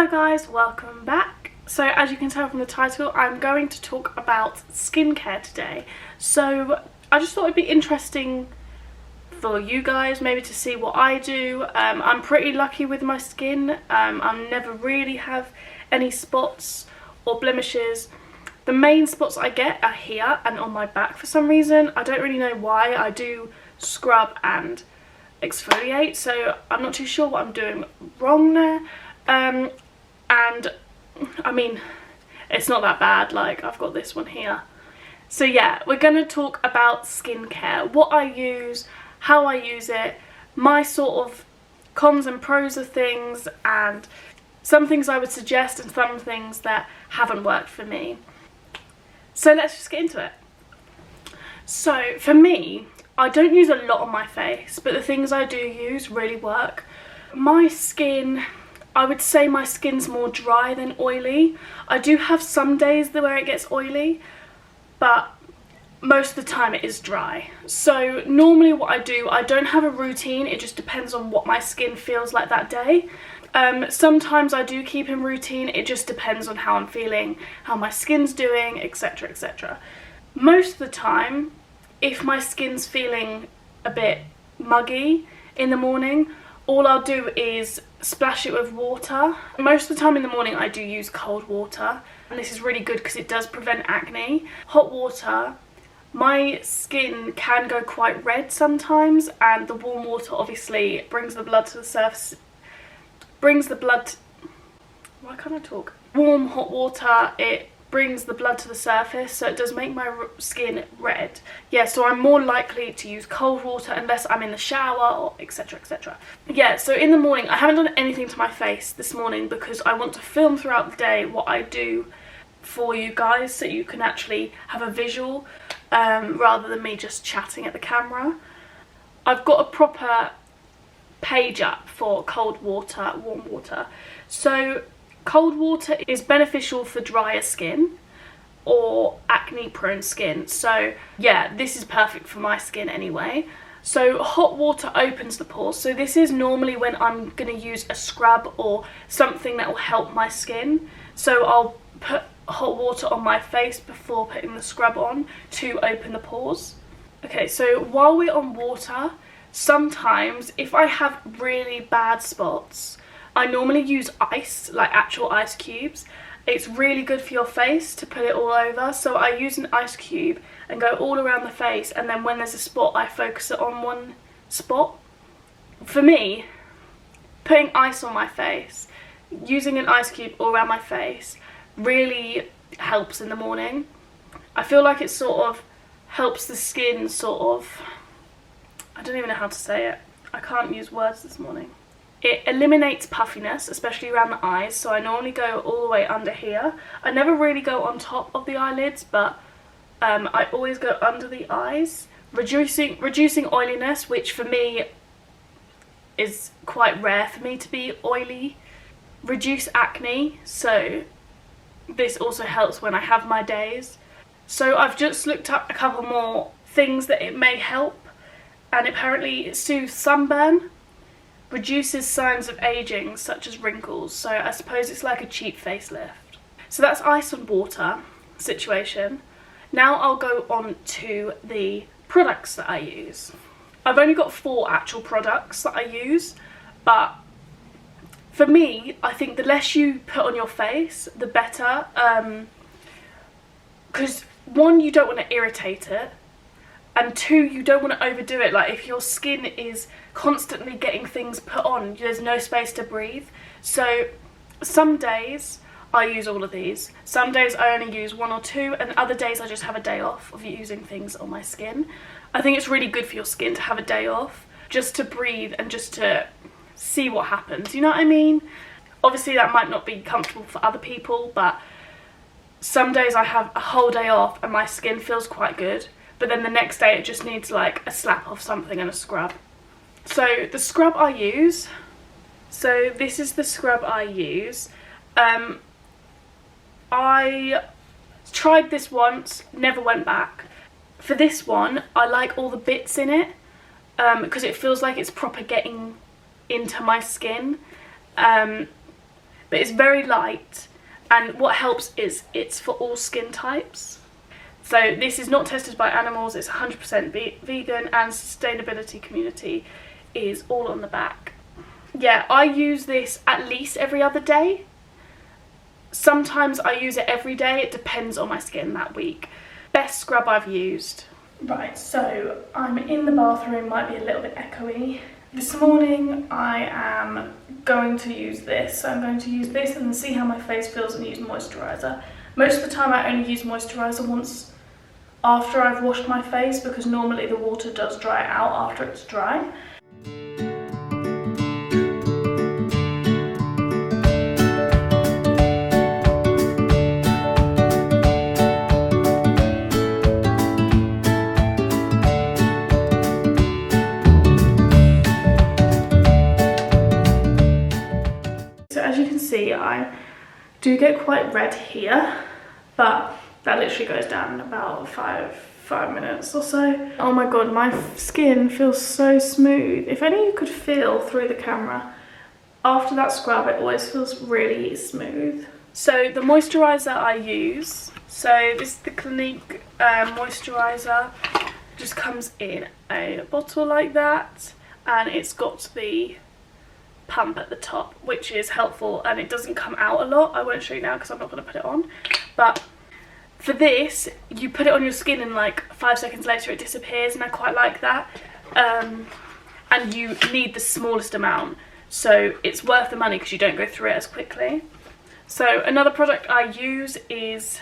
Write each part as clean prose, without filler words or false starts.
Hello guys, welcome back. So as you can tell from the title, I'm going to talk about skincare today. So I just thought it'd be interesting for you guys maybe to see what I do. I'm pretty lucky with my skin. I never really have any spots or blemishes. The main spots I get are here and on my back for some reason. I don't really know why. I do scrub and exfoliate, so I'm not too sure what I'm doing wrong there. And I mean, it's not that bad. Like, I've got this one here. So yeah, we're gonna talk about skincare, what I use, how I use it, my sort of cons and pros of things, and some things I would suggest and some things that haven't worked for me. So let's just get into it. So for me, I don't use a lot on my face, but the things I do use really work. My skin, I would say my skin's more dry than oily. I do have some days where it gets oily, but most of the time it is dry. So normally what I do, I don't have a routine, it just depends on what my skin feels like that day. Sometimes I do keep in routine, it just depends on how I'm feeling, how my skin's doing, etc, etc. Most of the time, if my skin's feeling a bit muggy in the morning, all I'll do is splash it with water. Most of the time in the morning I do use cold water, and this is really good because it does prevent acne. Hot water, my skin can go quite red sometimes, and the warm water obviously brings the blood to the surface. Why can't I talk? Warm hot water, it brings the blood to the surface, so it does make my skin red. Yeah, so I'm more likely to use cold water unless I'm in the shower or etc, etc. Yeah, so in the morning, I haven't done anything to my face this morning because I want to film throughout the day what I do for you guys so you can actually have a visual rather than me just chatting at the camera. I've got a proper page up for cold water, warm water. So cold water is beneficial for drier skin or acne prone skin. So yeah, this is perfect for my skin anyway. So hot water opens the pores. So this is normally when I'm going to use a scrub or something that will help my skin. So I'll put hot water on my face before putting the scrub on to open the pores. Okay, so while we're on water, sometimes if I have really bad spots, I normally use ice, like actual ice cubes. It's really good for your face to put it all over. So I use an ice cube and go all around the face, and then when there's a spot, I focus it on one spot. For me, putting ice on my face, using an ice cube all around my face, really helps in the morning. I feel like it sort of helps the skin sort of, I don't even know how to say it. I can't use words this morning. It eliminates puffiness, especially around the eyes, so I normally go all the way under here. I never really go on top of the eyelids, but I always go under the eyes, reducing oiliness, which for me is quite rare for me to be oily. Reduce acne, so this also helps when I have my days. So I've just looked up a couple more things that it may help, and apparently it soothes sunburn, reduces signs of aging such as wrinkles, so I suppose it's like a cheap facelift. So that's ice and water situation. Now I'll go on to the products that I use. I've only got 4 actual products that I use, but for me, I think the less you put on your face, the better, because one, you don't want to irritate it, and 2, you don't want to overdo it. Like if your skin is constantly getting things put on, there's no space to breathe. So some days I use all of these. Some days I only use 1 or 2, and other days I just have a day off of using things on my skin. I think it's really good for your skin to have a day off, just to breathe and just to see what happens. You know what I mean? Obviously that might not be comfortable for other people, but some days I have a whole day off and my skin feels quite good. But then the next day it just needs like a slap of something and a scrub. So the scrub I use, so this is the scrub I use. I tried this once, never went back. For this one, I like all the bits in it because it feels like it's proper getting into my skin. but it's very light, and what helps is it's for all skin types. So this is not tested by animals, it's 100% vegan, and sustainability community is all on the back. Yeah, I use this at least every other day. Sometimes I use it every day, it depends on my skin that week. Best scrub I've used. Right, so I'm in the bathroom, might be a little bit echoey. This morning I am going to use this. So I'm going to use this and then see how my face feels and use moisturizer. Most of the time I only use moisturizer once after I've washed my face, because normally the water does dry out after it's dry. See, I do get quite red here, but that literally goes down in about five minutes or so. Oh my god, my skin feels so smooth. If only you could feel through the camera. After that scrub, it always feels really smooth. So the moisturizer I use, so this is the Clinique moisturizer. Just comes in a bottle like that, and it's got the pump at the top, which is helpful, and it doesn't come out a lot. I won't show you now because I'm not going to put it on, but for this you put it on your skin and like 5 seconds later it disappears, and I quite like that. And you need the smallest amount, so it's worth the money because you don't go through it as quickly. So another product I use is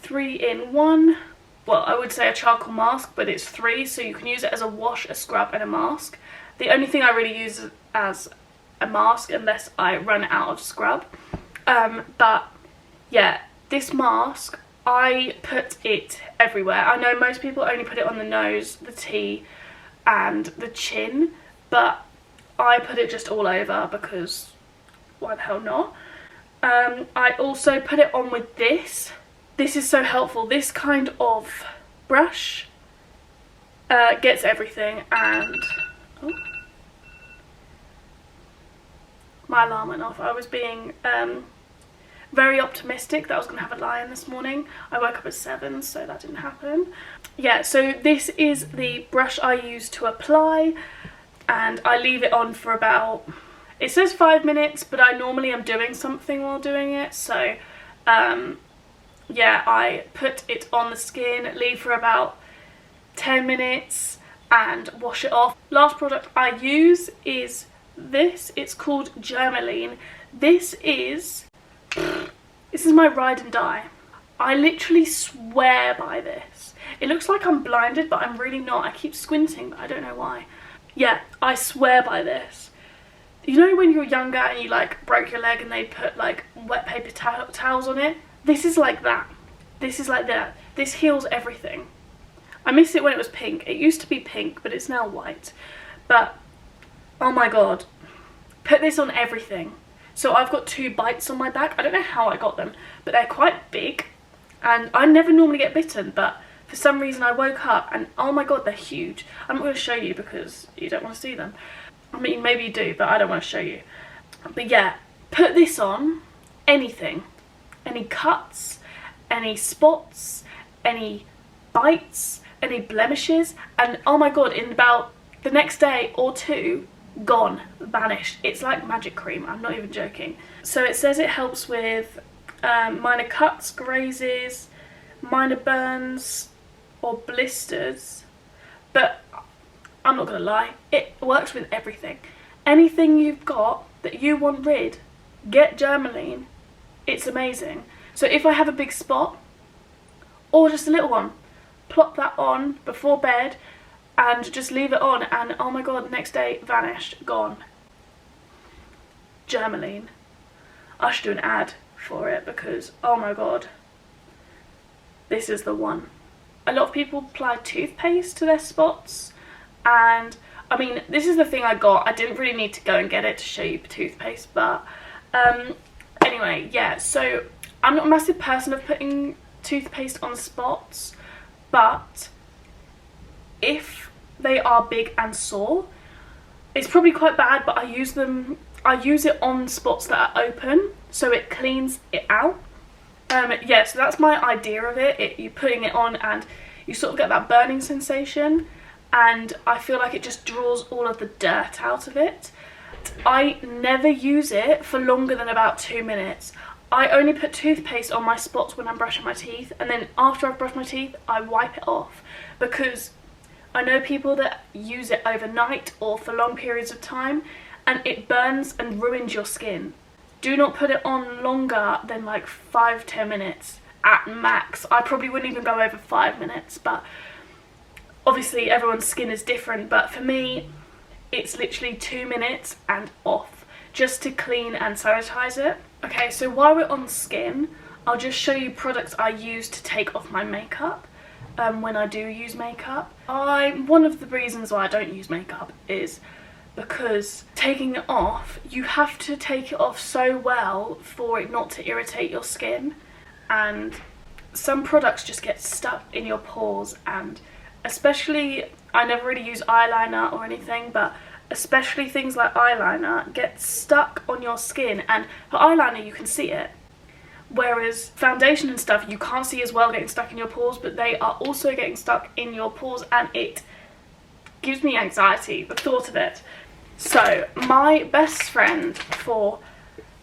3-in-1. Well, I would say a charcoal mask, but it's 3, so you can use it as a wash, a scrub and a mask. The only thing I really use as a mask unless I run out of scrub, but yeah, this mask, I put it everywhere. I know most people only put it on the nose, the T and the chin, but I put it just all over because why the hell not. I also put it on with this. This is so helpful. This kind of brush gets everything, and oh, my alarm went off. I was being very optimistic that I was going to have a lie-in this morning. I woke up at 7, so that didn't happen. Yeah, so this is the brush I use to apply, and I leave it on for about, it says 5 minutes, but I normally am doing something while doing it, so yeah, I put it on the skin, leave for about 10 minutes and wash it off. Last product I use is this. It's called Germaline. This is my ride and die. I literally swear by this. It looks like I'm blinded, but I'm really not. I keep squinting, but I don't know why. Yeah, I swear by this. You know when you were younger and you like broke your leg and they put like wet paper towels on it? This is like that. This is like that. This heals everything. I miss it when it was pink. It used to be pink, but it's now white. But oh my god, put this on everything. So I've got 2 bites on my back. I don't know how I got them, but they're quite big, and I never normally get bitten, but for some reason I woke up and oh my god, they're huge. I'm not going to show you because you don't want to see them. I mean, maybe you do, but I don't want to show you. But yeah, put this on anything. Any cuts, any spots, any bites, any blemishes, and oh my god, in about the next day or 2, gone, vanished. It's like magic cream, I'm not even joking. So it says it helps with minor cuts, grazes, minor burns or blisters, but I'm not gonna lie, it works with everything. Anything you've got that you want rid, get Germaline. It's amazing. So if I have a big spot or just a little one, plop that on before bed and just leave it on, and oh my god, next day vanished, gone. Germaline. I should do an ad for it because oh my god, this is the one. A lot of people apply toothpaste to their spots, and I mean, this is the thing I got. I didn't really need to go and get it to show you toothpaste, but anyway, yeah, so I'm not a massive person of putting toothpaste on spots, but if they are big and sore, it's probably quite bad, but I use them I use it on spots that are open, so it cleans it out. Yeah, so that's my idea of it. You're putting it on and you sort of get that burning sensation, and I feel like it just draws all of the dirt out of it. I never use it for longer than about 2 minutes. I only put toothpaste on my spots when I'm brushing my teeth, and then after I've brushed my teeth I wipe it off, because I know people that use it overnight or for long periods of time and it burns and ruins your skin. Do not put it on longer than like 5-10 minutes at max. I probably wouldn't even go over 5 minutes, but obviously everyone's skin is different, but for me it's literally 2 minutes and off, just to clean and sanitize it. Okay, so while we're on skin, I'll just show you products I use to take off my makeup when I do use makeup. One of the reasons why I don't use makeup is because taking it off, you have to take it off so well for it not to irritate your skin, and some products just get stuck in your pores, and especially, I never really use eyeliner or anything, but especially things like eyeliner get stuck on your skin, and for eyeliner you can see it, whereas foundation and stuff you can't see as well getting stuck in your pores, but they are also getting stuck in your pores, and it gives me anxiety, the thought of it. So my best friend for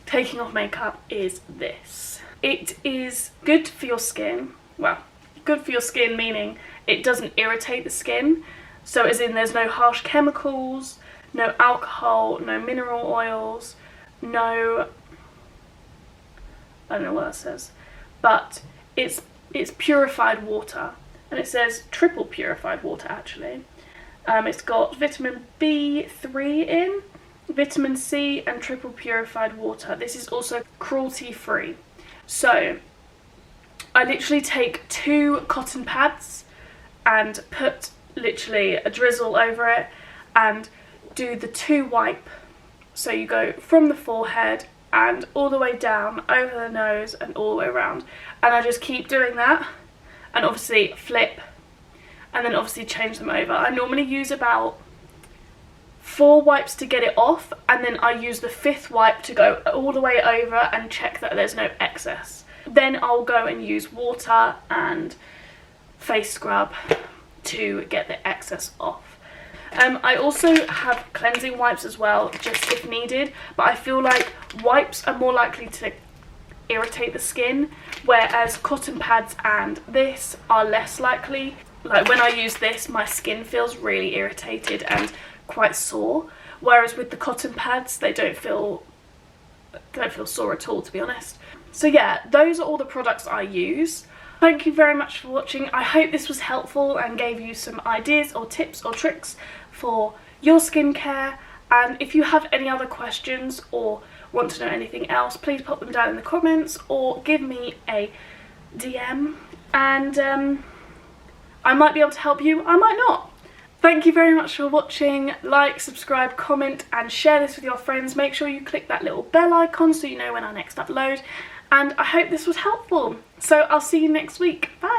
taking off makeup is this. It is good for your skin. Well, good for your skin meaning it doesn't irritate the skin, so as in there's no harsh chemicals, no alcohol, no mineral oils, no, I don't know what that says, but it's purified water, and it says triple purified water actually. It's got vitamin B3 in, vitamin C and triple purified water. This is also cruelty free. So I literally take 2 cotton pads and put literally a drizzle over it and do the 2 wipe. So you go from the forehead and all the way down over the nose and all the way around, and I just keep doing that, and obviously flip, and then obviously change them over. I normally use about 4 wipes to get it off, and then I use the 5th wipe to go all the way over and check that there's no excess. Then I'll go and use water and face scrub to get the excess off. I also have cleansing wipes as well, just if needed, but I feel like wipes are more likely to irritate the skin, whereas cotton pads and this are less likely. Like when I use this, my skin feels really irritated and quite sore, whereas with the cotton pads they don't feel sore at all, to be honest. So yeah, those are all the products I use. Thank you very much for watching. I hope this was helpful and gave you some ideas or tips or tricks for your skincare, and if you have any other questions or want to know anything else, please pop them down in the comments or give me a DM, and I might be able to help you, I might not. Thank you very much for watching. Like, subscribe, comment and share this with your friends. Make sure you click that little bell icon so you know when I next upload, and I hope this was helpful. So I'll see you next week. Bye.